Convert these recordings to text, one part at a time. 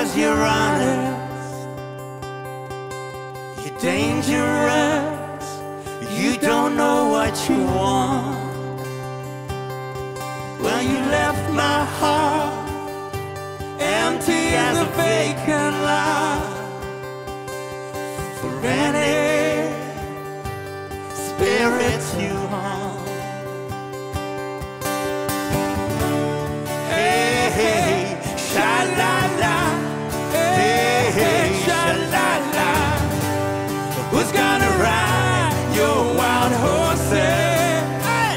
'cause you're honest, you're dangerous, you don't know what you want. Well, you left my heart empty as a vacant lot. For any spirits you haunt. Hey, hey, sha-la-la. Hey, hey, sha-la-la. Who's gonna ride your wild horses? Hey!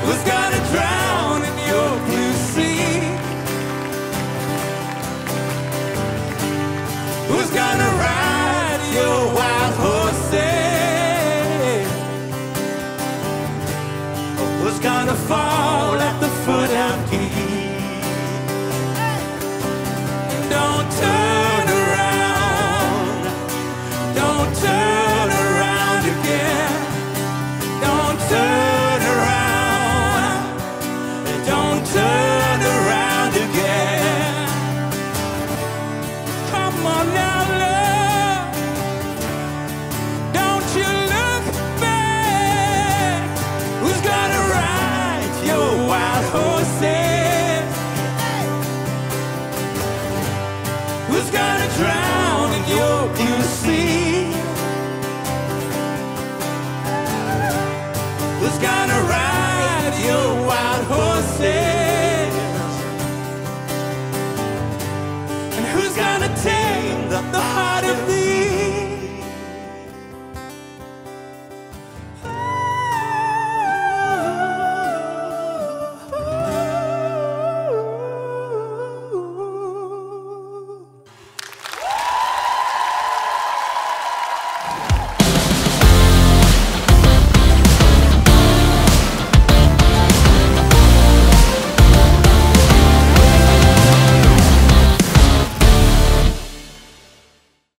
Who's gonna drown in your blue sea? Who's gonna ride your wild horses? Who's gonna fall at the foot of Keith? Don't turn around, don't turn around again. Don't turn around, don't turn around again. Come on now, love, don't you look back. Who's gonna ride your wild horses? Who's gonna drown in your blue sea? Who's gonna ride